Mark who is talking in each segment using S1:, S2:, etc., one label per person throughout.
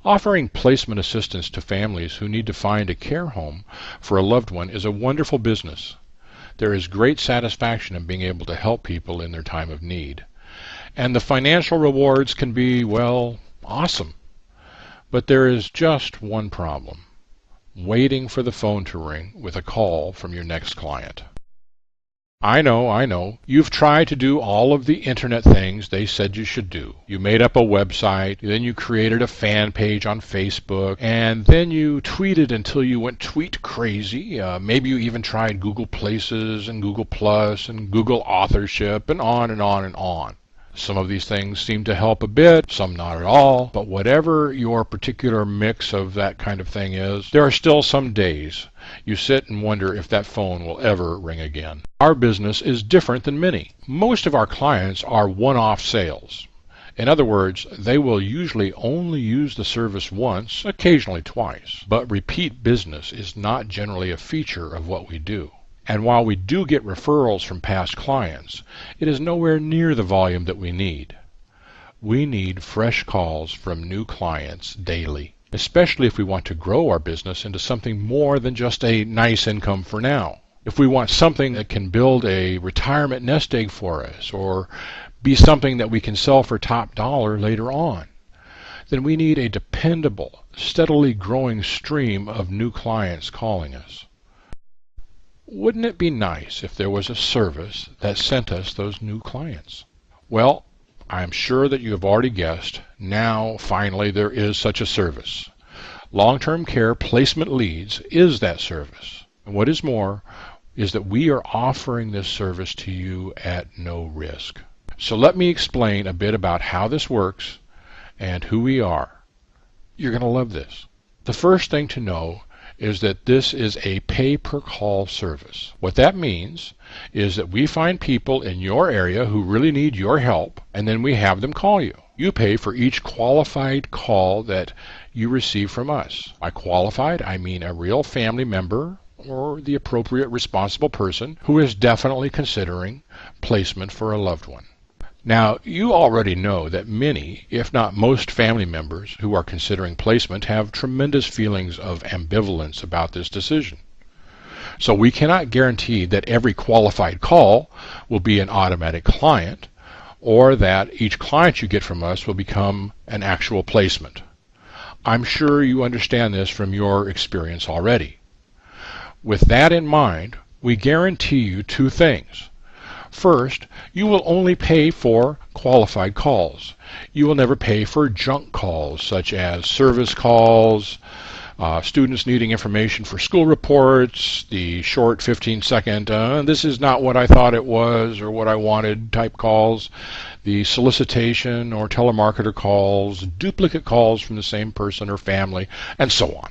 S1: Offering placement assistance to families who need to find a care home for a loved one is a wonderful business. There is great satisfaction in being able to help people in their time of need. And the financial rewards can be, well, awesome. But there is just one problem: waiting for the phone to ring with a call from your next client. I know. You've tried to do all of the internet things they said you should do. You made up a website, then you created a fan page on Facebook, and then you tweeted until you went tweet crazy. Maybe you even tried Google Places and Google Plus and Google Authorship and on and on and on. Some of these things seem to help a bit, some not at all, but whatever your particular mix of that kind of thing is, there are still some days you sit and wonder if that phone will ever ring again. Our business is different than many. Most of our clients are one-off sales. In other words, they will usually only use the service once, occasionally twice, but repeat business is not generally a feature of what we do. And while we do get referrals from past clients, it is nowhere near the volume that we need. We need fresh calls from new clients daily, especially if we want to grow our business into something more than just a nice income for now. If we want something that can build a retirement nest egg for us, or be something that we can sell for top dollar later on, then we need a dependable, steadily growing stream of new clients calling us. Wouldn't it be nice if there was a service that sent us those new clients? Well, I'm sure that you have already guessed. Now, finally, there is such a service. Long-term care placement leads is that service. And what is more is that we are offering this service to you at no risk. So let me explain a bit about how this works and who we are. You're going to love this. The first thing to know is that this is a pay-per-call service. What that means is that we find people in your area who really need your help, and then we have them call you. You pay for each qualified call that you receive from us. By qualified, I mean a real family member or the appropriate responsible person who is definitely considering placement for a loved one. Now, you already know that many, if not most family members who are considering placement have tremendous feelings of ambivalence about this decision. So we cannot guarantee that every qualified call will be an automatic client, or that each client you get from us will become an actual placement. I'm sure you understand this from your experience already. With that in mind, we guarantee you two things. First, you will only pay for qualified calls. You will never pay for junk calls, such as service calls, students needing information for school reports, the short 15-second, this is not what I thought it was or what I wanted type calls, the solicitation or telemarketer calls, duplicate calls from the same person or family, and so on.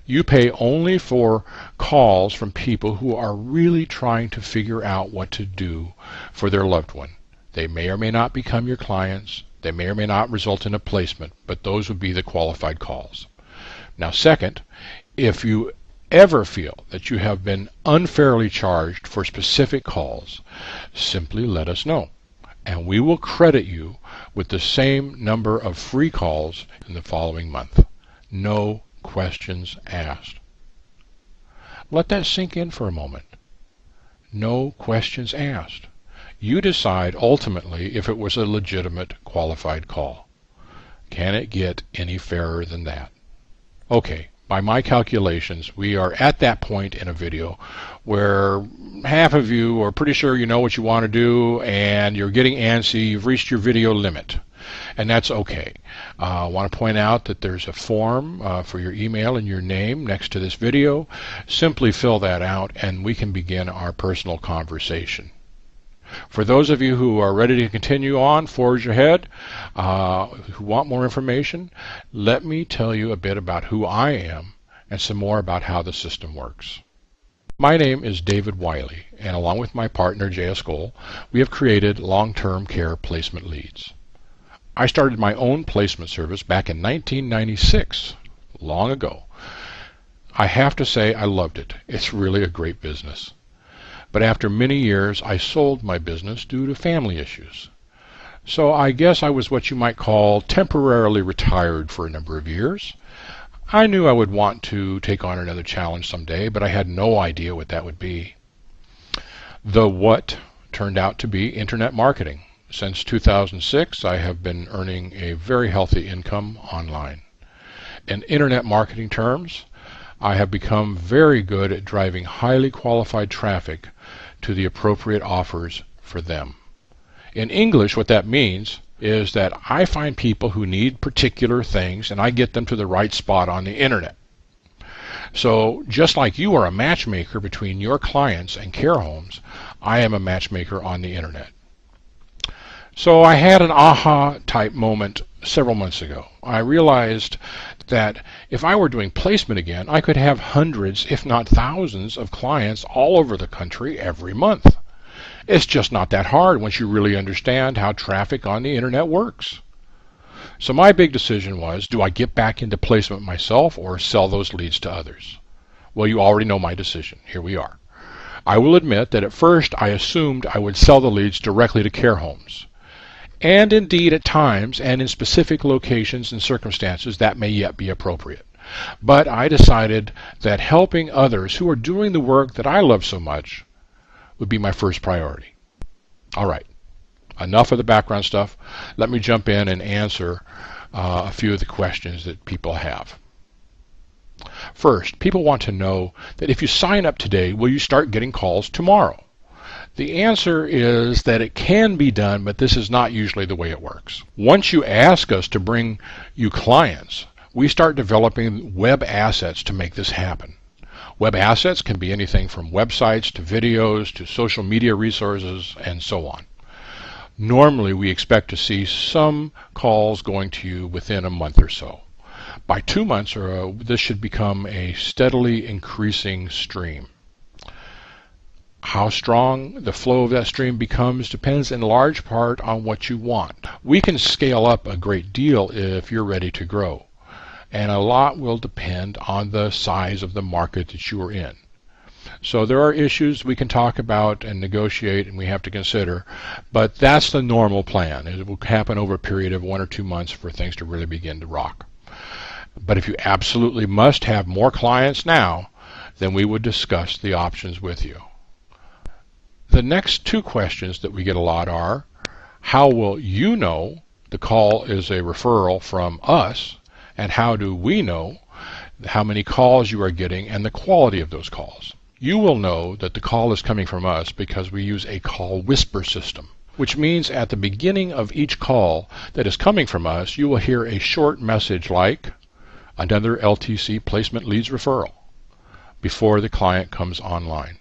S1: You pay only for calls from people who are really trying to figure out what to do for their loved one. They may or may not become your clients. They may or may not result in a placement, but those would be the qualified calls. Now, second, if you ever feel that you have been unfairly charged for specific calls, simply let us know, and we will credit you with the same number of free calls in the following month. No questions asked. Let that sink in for a moment. No questions asked. You decide ultimately if it was a legitimate qualified call. Can it get any fairer than that? Okay, by my calculations, we are at that point in a video where half of you are pretty sure you know what you want to do and you're getting antsy, you've reached your video limit. And that's okay. I want to point out that there's a form for your email and your name next to this video. Simply fill that out and we can begin our personal conversation. For those of you who are ready to continue on, forge ahead, who want more information, let me tell you a bit about who I am and some more about how the system works. My name is David Wiley, and along with my partner J.S. Gohl, we have created Long-Term Care Placement Leads. I started my own placement service back in 1996, long ago. I have to say I loved it. It's really a great business. But after many years, I sold my business due to family issues. So I guess I was what you might call temporarily retired for a number of years. I knew I would want to take on another challenge someday, but I had no idea what that would be. The what turned out to be internet marketing. Since 2006, I have been earning a very healthy income online. In internet marketing terms, I have become very good at driving highly qualified traffic to the appropriate offers for them. In English, what that means is that I find people who need particular things and I get them to the right spot on the internet. So just like you are a matchmaker between your clients and care homes, I am a matchmaker on the internet. So I had an aha type moment several months ago. I realized that if I were doing placement again, I could have hundreds, if not thousands, of clients all over the country every month. It's just not that hard once you really understand how traffic on the internet works. So my big decision was, do I get back into placement myself or sell those leads to others? Well, you already know my decision. Here we are. I will admit that at first I assumed I would sell the leads directly to care homes. And indeed, at times and in specific locations and circumstances, that may yet be appropriate. But I decided that helping others who are doing the work that I love so much would be my first priority. All right, enough of the background stuff. Let me jump in and answer a few of the questions that people have. First, people want to know that if you sign up today, will you start getting calls tomorrow? The answer is that it can be done, but this is not usually the way it works. Once you ask us to bring you clients, we start developing web assets to make this happen. Web assets can be anything from websites to videos to social media resources and so on. Normally, we expect to see some calls going to you within a month or so. By 2 months, this should become a steadily increasing stream. How strong the flow of that stream becomes depends in large part on what you want. We can scale up a great deal if you're ready to grow, and a lot will depend on the size of the market that you are in. So there are issues we can talk about and negotiate and we have to consider, but that's the normal plan. It will happen over a period of 1 or 2 months for things to really begin to rock. But if you absolutely must have more clients now, then we would discuss the options with you. The next 2 questions that we get a lot are, how will you know the call is a referral from us, and how do we know how many calls you are getting and the quality of those calls? You will know that the call is coming from us because we use a call whisper system, which means at the beginning of each call that is coming from us, you will hear a short message like, another LTC placement leads referral, before the client comes online.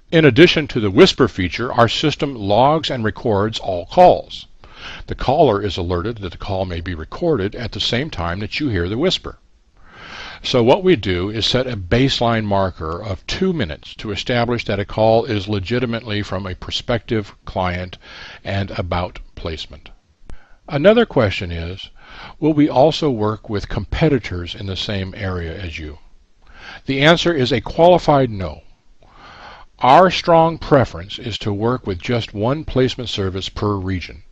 S1: In addition to the whisper feature, our system logs and records all calls. The caller is alerted that the call may be recorded at the same time that you hear the whisper. So what we do is set a baseline marker of 2 minutes to establish that a call is legitimately from a prospective client and about placement. Another question is, will we also work with competitors in the same area as you? The answer is a qualified no. Our strong preference is to work with just one placement service per region.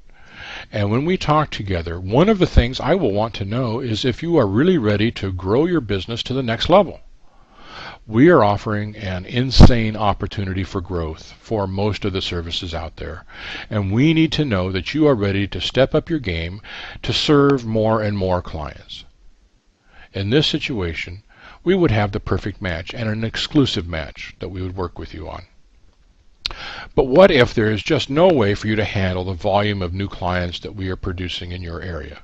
S1: And when we talk together, one of the things I will want to know is if you are really ready to grow your business to the next level. We are offering an insane opportunity for growth for most of the services out there, and we need to know that you are ready to step up your game to serve more and more clients. In this situation, we would have the perfect match and an exclusive match that we would work with you on. But what if there is just no way for you to handle the volume of new clients that we are producing in your area?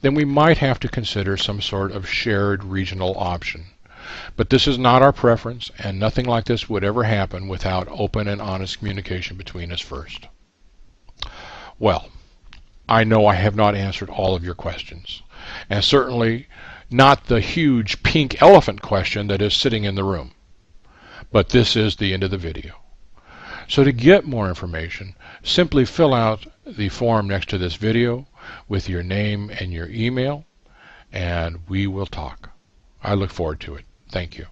S1: Then we might have to consider some sort of shared regional option. But this is not our preference, and nothing like this would ever happen without open and honest communication between us first. Well, I know I have not answered all of your questions, and certainly not the huge pink elephant question that is sitting in the room. But this is the end of the video. So to get more information, simply fill out the form next to this video with your name and your email, and we will talk. I look forward to it. Thank you.